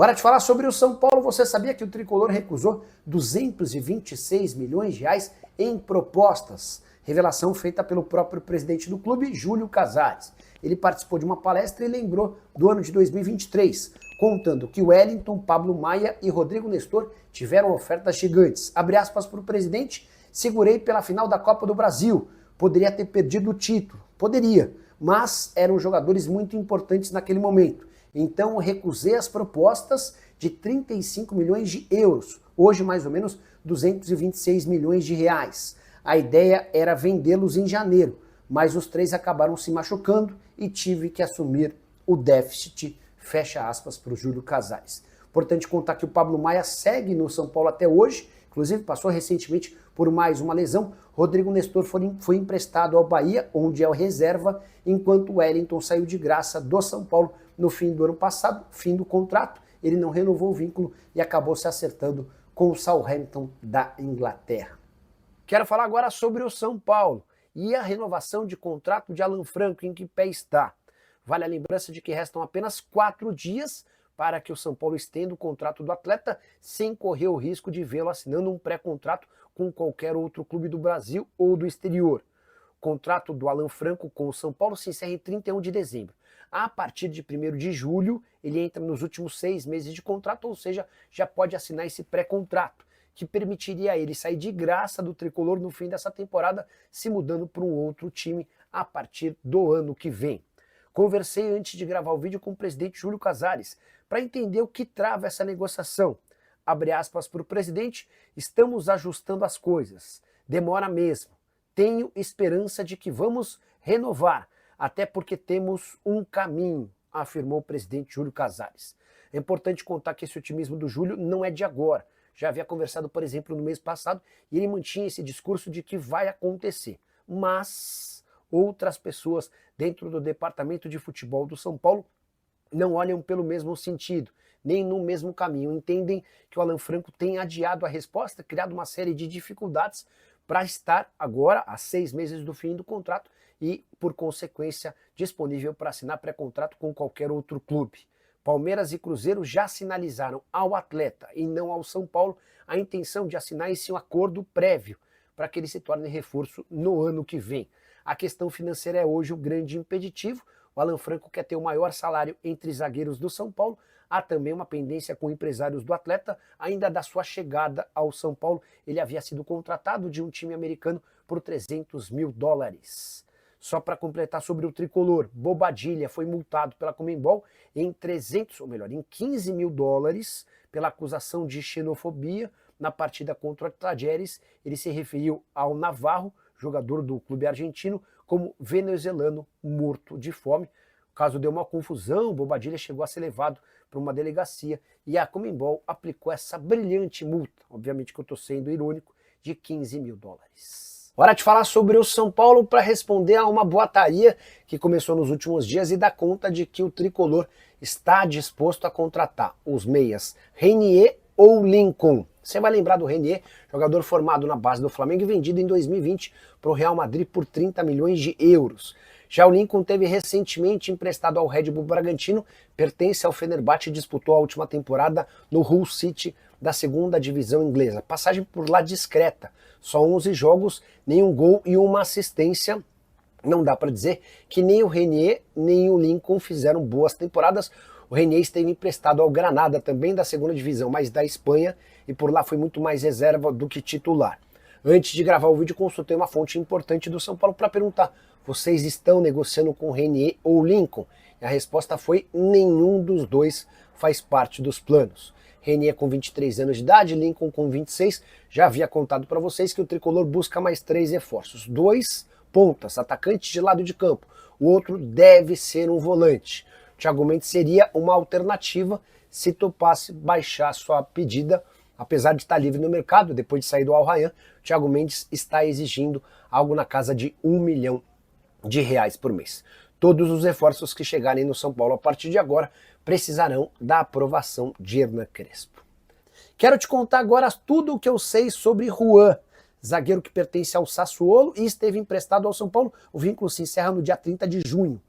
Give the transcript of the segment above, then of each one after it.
Hora de falar sobre o São Paulo. Você sabia que o Tricolor recusou 226 milhões de reais em propostas? Revelação feita pelo próprio presidente do clube, Júlio Casares. Ele participou de uma palestra e lembrou do ano de 2023, contando que Wellington, Pablo Maia e Rodrigo Nestor tiveram ofertas gigantes. Abre aspas para o presidente: segurei pela final da Copa do Brasil. Poderia ter perdido o título. Poderia, mas eram jogadores muito importantes naquele momento. Então recusei as propostas de 35 milhões de euros, hoje mais ou menos 226 milhões de reais. A ideia era vendê-los em janeiro, mas os três acabaram se machucando e tive que assumir o déficit, fecha aspas para o Júlio Casares. Importante contar que o Pablo Maia segue no São Paulo até hoje, inclusive passou recentemente por mais uma lesão. Rodrigo Nestor foi emprestado ao Bahia, onde é o reserva, enquanto o Wellington saiu de graça do São Paulo no fim do ano passado, fim do contrato. Ele não renovou o vínculo e acabou se acertando com o Southampton da Inglaterra. Quero falar agora sobre o São Paulo e a renovação de contrato de Alan Franco, em que pé está. Vale a lembrança de que restam apenas 4 dias para que o São Paulo estenda o contrato do atleta, sem correr o risco de vê-lo assinando um pré-contrato com qualquer outro clube do Brasil ou do exterior. O contrato do Alan Franco com o São Paulo se encerra em 31 de dezembro. A partir de 1º de julho, ele entra nos últimos 6 meses de contrato, ou seja, já pode assinar esse pré-contrato, que permitiria a ele sair de graça do Tricolor no fim dessa temporada, se mudando para um outro time a partir do ano que vem. Conversei antes de gravar o vídeo com o presidente Júlio Casares para entender o que trava essa negociação. Abre aspas para o presidente: estamos ajustando as coisas, demora mesmo. Tenho esperança de que vamos renovar, até porque temos um caminho, afirmou o presidente Júlio Casares. É importante contar que esse otimismo do Júlio não é de agora. Já havia conversado, por exemplo, no mês passado, e ele mantinha esse discurso de que vai acontecer. Mas outras pessoas dentro do departamento de futebol do São Paulo não olham pelo mesmo sentido, nem no mesmo caminho. Entendem que o Alan Franco tem adiado a resposta, criado uma série de dificuldades para estar agora, a 6 meses do fim do contrato, e, por consequência, disponível para assinar pré-contrato com qualquer outro clube. Palmeiras e Cruzeiro já sinalizaram ao atleta e não ao São Paulo a intenção de assinar esse acordo prévio para que ele se torne reforço no ano que vem. A questão financeira é hoje o grande impeditivo. O Alan Franco quer ter o maior salário entre zagueiros do São Paulo. Há também uma pendência com empresários do atleta, ainda da sua chegada ao São Paulo. Ele havia sido contratado de um time americano por $300 mil. Só para completar sobre o Tricolor, Bobadilla foi multado pela Conmebol em em $15 mil pela acusação de xenofobia na partida contra o Tajeres. Ele se referiu ao Navarro, jogador do clube argentino, como venezuelano morto de fome. O caso deu uma confusão, Bobadilla chegou a ser levado para uma delegacia e a Conmebol aplicou essa brilhante multa, obviamente que eu estou sendo irônico, de $15 mil. Hora de falar sobre o São Paulo para responder a uma boataria que começou nos últimos dias e dá conta de que o Tricolor está disposto a contratar os meias Renier ou Lincoln. Você vai lembrar do Renier, jogador formado na base do Flamengo e vendido em 2020 para o Real Madrid por 30 milhões de euros. Já o Lincoln teve recentemente emprestado ao Red Bull Bragantino, pertence ao Fenerbahçe e disputou a última temporada no Hull City da 2ª divisão inglesa. Passagem por lá discreta, só 11 jogos, nenhum gol e uma assistência. Não dá para dizer que nem o Renier nem o Lincoln fizeram boas temporadas. O Renier esteve emprestado ao Granada, também da 2ª divisão, mas da Espanha, e por lá foi muito mais reserva do que titular. Antes de gravar o vídeo, consultei uma fonte importante do São Paulo para perguntar: vocês estão negociando com o Renier ou o Lincoln? E a resposta foi: nenhum dos dois faz parte dos planos. Renier com 23 anos de idade, Lincoln com 26. Já havia contado para vocês que o Tricolor busca mais 3 reforços. 2 pontas, atacantes de lado de campo. O outro deve ser um volante. O Thiago Mendes seria uma alternativa se topasse baixar sua pedida. Apesar de estar livre no mercado, depois de sair do Al Rayyan, o Thiago Mendes está exigindo algo na casa de R$1 milhão por mês. Todos os reforços que chegarem no São Paulo a partir de agora precisarão da aprovação de Hernan Crespo. Quero te contar agora tudo o que eu sei sobre Juan, zagueiro que pertence ao Sassuolo e esteve emprestado ao São Paulo. O vínculo se encerra no dia 30 de junho.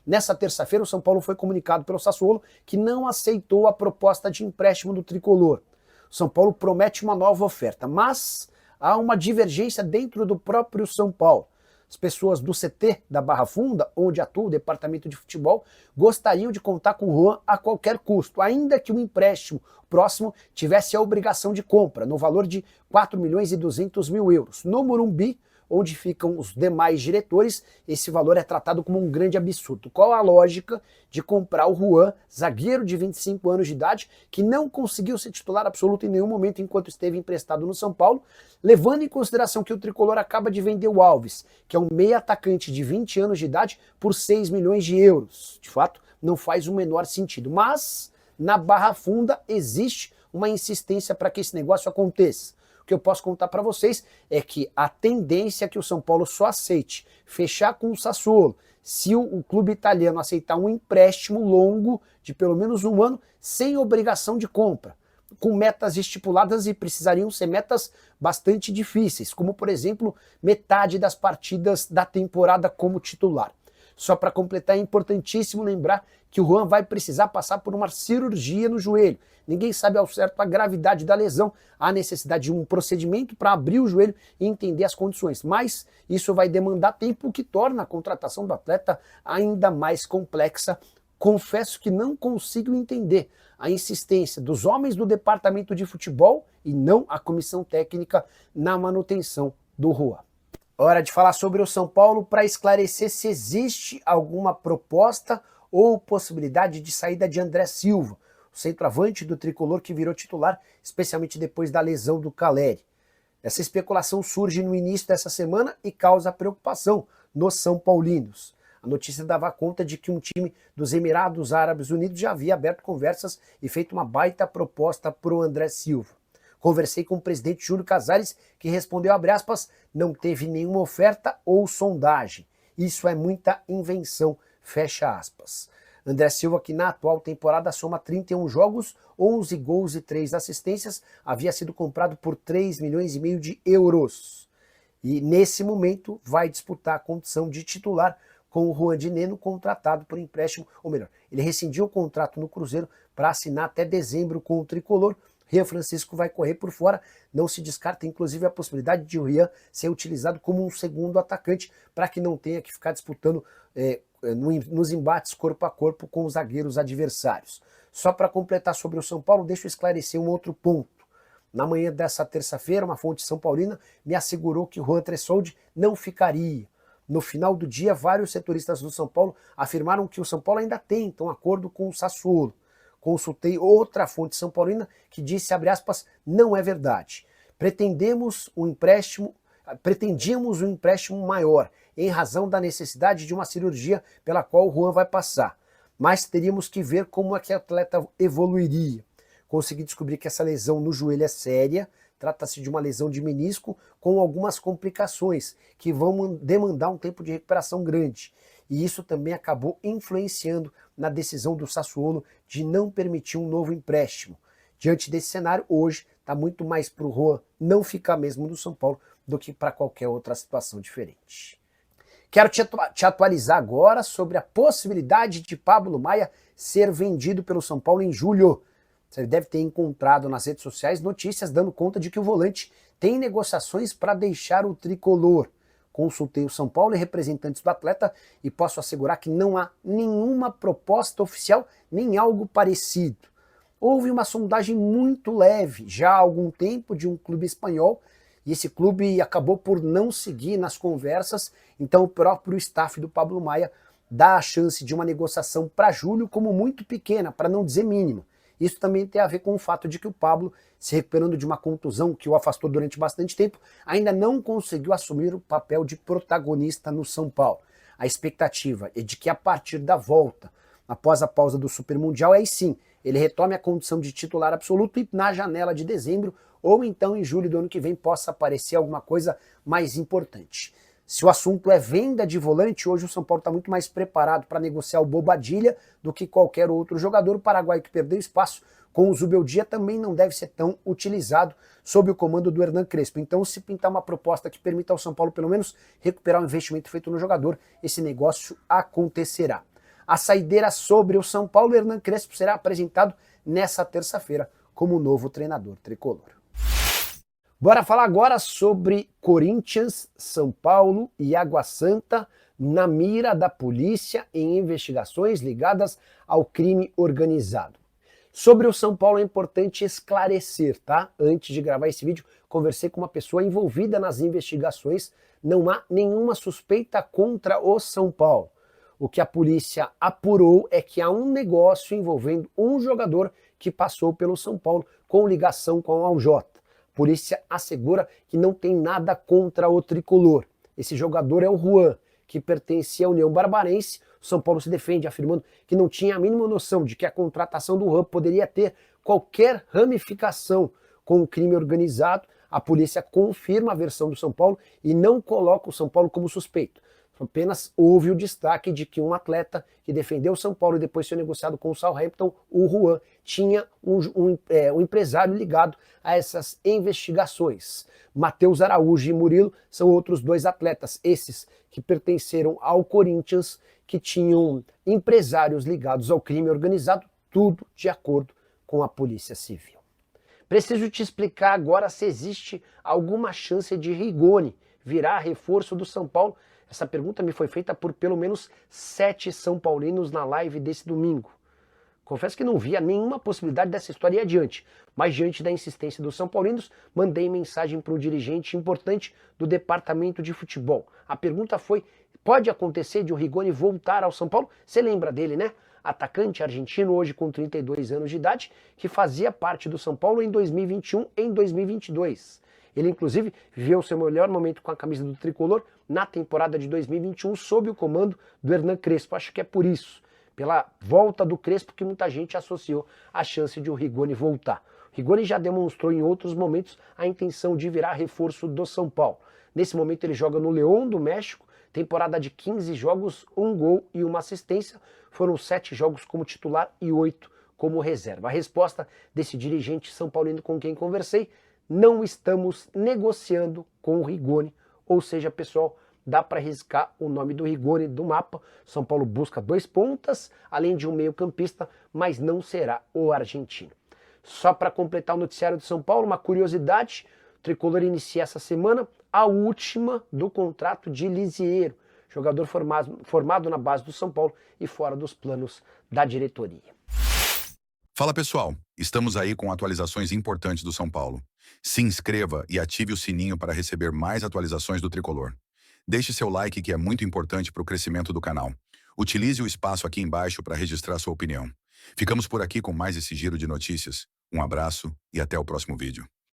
Nessa terça-feira, o São Paulo foi comunicado pelo Sassuolo que não aceitou a proposta de empréstimo do tricolor. O São Paulo promete uma nova oferta, mas há uma divergência dentro do próprio São Paulo. As pessoas do CT da Barra Funda, onde atua o departamento de futebol, gostariam de contar com o Juan a qualquer custo, ainda que o empréstimo próximo tivesse a obrigação de compra, no valor de 4.200.000 euros. No Morumbi, onde ficam os demais diretores, esse valor é tratado como um grande absurdo. Qual a lógica de comprar o Juan, zagueiro de 25 anos de idade, que não conseguiu ser titular absoluto em nenhum momento enquanto esteve emprestado no São Paulo, levando em consideração que o tricolor acaba de vender o Alves, que é um meia atacante de 20 anos de idade, por 6 milhões de euros. De fato, não faz o menor sentido. Mas, na Barra Funda, existe uma insistência para que esse negócio aconteça. O que eu posso contar para vocês é que a tendência é que o São Paulo só aceite fechar com o Sassuolo se o clube italiano aceitar um empréstimo longo de pelo menos um ano sem obrigação de compra, com metas estipuladas e precisariam ser metas bastante difíceis, como por exemplo metade das partidas da temporada como titular. Só para completar, é importantíssimo lembrar que o Juan vai precisar passar por uma cirurgia no joelho. Ninguém sabe ao certo a gravidade da lesão, há necessidade de um procedimento para abrir o joelho e entender as condições. Mas isso vai demandar tempo, o que torna a contratação do atleta ainda mais complexa. Confesso que não consigo entender a insistência dos homens do departamento de futebol e não a comissão técnica na manutenção do Juan. Hora de falar sobre o São Paulo para esclarecer se existe alguma proposta ou possibilidade de saída de André Silva, o centroavante do tricolor que virou titular, especialmente depois da lesão do Caleri. Essa especulação surge no início dessa semana e causa preocupação nos São Paulinos. A notícia dava conta de que um time dos Emirados Árabes Unidos já havia aberto conversas e feito uma baita proposta para o André Silva. Conversei com o presidente Júlio Casares, que respondeu, abre aspas, não teve nenhuma oferta ou sondagem. Isso é muita invenção, fecha aspas. André Silva, que na atual temporada soma 31 jogos, 11 gols e 3 assistências, havia sido comprado por 3,5 milhões de euros. E nesse momento vai disputar a condição de titular com o Juan de Neno, contratado por empréstimo, ou melhor, ele rescindiu o contrato no Cruzeiro para assinar até dezembro com o tricolor. Rian Francisco vai correr por fora, não se descarta inclusive a possibilidade de o Rian ser utilizado como um segundo atacante para que não tenha que ficar disputando nos embates corpo a corpo com os zagueiros adversários. Só para completar sobre o São Paulo, deixa eu esclarecer um outro ponto. Na manhã dessa terça-feira, uma fonte são paulina me assegurou que o Juan Tressoldi não ficaria. No final do dia, vários setoristas do São Paulo afirmaram que o São Paulo ainda tenta um acordo com o Sassuolo. Consultei outra fonte são paulina que disse, abre aspas, não é verdade. Pretendíamos um empréstimo maior, em razão da necessidade de uma cirurgia pela qual o Juan vai passar. Mas teríamos que ver como é que o atleta evoluiria. Consegui descobrir que essa lesão no joelho é séria, trata-se de uma lesão de menisco com algumas complicações que vão demandar um tempo de recuperação grande. E isso também acabou influenciando na decisão do Sassuolo de não permitir um novo empréstimo. Diante desse cenário, hoje está muito mais para o Juan não ficar mesmo no São Paulo do que para qualquer outra situação diferente. Quero te atualizar agora sobre a possibilidade de Pablo Maia ser vendido pelo São Paulo em julho. Você deve ter encontrado nas redes sociais notícias dando conta de que o volante tem negociações para deixar o tricolor. Consultei o São Paulo e representantes do atleta e posso assegurar que não há nenhuma proposta oficial nem algo parecido. Houve uma sondagem muito leve já há algum tempo de um clube espanhol e esse clube acabou por não seguir nas conversas, então o próprio staff do Pablo Maia dá a chance de uma negociação para julho como muito pequena, para não dizer mínima. Isso também tem a ver com o fato de que o Pablo, se recuperando de uma contusão que o afastou durante bastante tempo, ainda não conseguiu assumir o papel de protagonista no São Paulo. A expectativa é de que a partir da volta, após a pausa do Super Mundial, aí sim, ele retome a condição de titular absoluto e na janela de dezembro, ou então em julho do ano que vem, possa aparecer alguma coisa mais importante. Se o assunto é venda de volante, hoje o São Paulo está muito mais preparado para negociar o Bobadilla do que qualquer outro jogador. O paraguaio que perdeu espaço com o Zubeldia também não deve ser tão utilizado sob o comando do Hernan Crespo. Então, se pintar uma proposta que permita ao São Paulo pelo menos recuperar o investimento feito no jogador, esse negócio acontecerá. A saideira sobre o São Paulo, Hernan Crespo será apresentado nessa terça-feira como novo treinador tricolor. Bora falar agora sobre Corinthians, São Paulo e Água Santa na mira da polícia em investigações ligadas ao crime organizado. Sobre o São Paulo é importante esclarecer, tá? Antes de gravar esse vídeo, conversei com uma pessoa envolvida nas investigações. Não há nenhuma suspeita contra o São Paulo. O que a polícia apurou é que há um negócio envolvendo um jogador que passou pelo São Paulo com ligação com o Aljota. A polícia assegura que não tem nada contra o tricolor. Esse jogador é o Juan, que pertencia à União Barbarense. O São Paulo se defende afirmando que não tinha a mínima noção de que a contratação do Juan poderia ter qualquer ramificação com o crime organizado. A polícia confirma a versão do São Paulo e não coloca o São Paulo como suspeito. Apenas houve o destaque de que um atleta que defendeu o São Paulo e depois foi negociado com o Southampton, o Juan, tinha um empresário ligado a essas investigações. Matheus Araújo e Murilo são outros dois atletas, esses que pertenceram ao Corinthians, que tinham empresários ligados ao crime organizado, tudo de acordo com a Polícia Civil. Preciso te explicar agora se existe alguma chance de Rigoni virar reforço do São Paulo. Essa pergunta me foi feita por pelo menos 7 São Paulinos na live desse domingo. Confesso que não via nenhuma possibilidade dessa história ir adiante, mas diante da insistência dos São Paulinos, mandei mensagem para um dirigente importante do departamento de futebol. A pergunta foi, pode acontecer de o Rigoni voltar ao São Paulo? Você lembra dele, né? Atacante argentino, hoje com 32 anos de idade, que fazia parte do São Paulo em 2021 e em 2022. Ele, inclusive, viveu seu melhor momento com a camisa do tricolor na temporada de 2021, sob o comando do Hernan Crespo. Acho que é por isso, pela volta do Crespo, que muita gente associou a chance de o Rigoni voltar. O Rigoni já demonstrou em outros momentos a intenção de virar reforço do São Paulo. Nesse momento ele joga no León do México, temporada de 15 jogos, 1 gol e 1 assistência. Foram 7 jogos como titular e 8 como reserva. A resposta desse dirigente são paulino com quem conversei: não estamos negociando com o Rigoni, ou seja, pessoal, dá para riscar o nome do Rigoni do mapa. São Paulo busca 2 pontas, além de um meio-campista, mas não será o argentino. Só para completar o noticiário de São Paulo, uma curiosidade: o tricolor inicia essa semana a última do contrato de Lisieiro, jogador formado na base do São Paulo e fora dos planos da diretoria. Fala pessoal, estamos aí com atualizações importantes do São Paulo. Se inscreva e ative o sininho para receber mais atualizações do tricolor. Deixe seu like, que é muito importante para o crescimento do canal. Utilize o espaço aqui embaixo para registrar sua opinião. Ficamos por aqui com mais esse giro de notícias. Um abraço e até o próximo vídeo.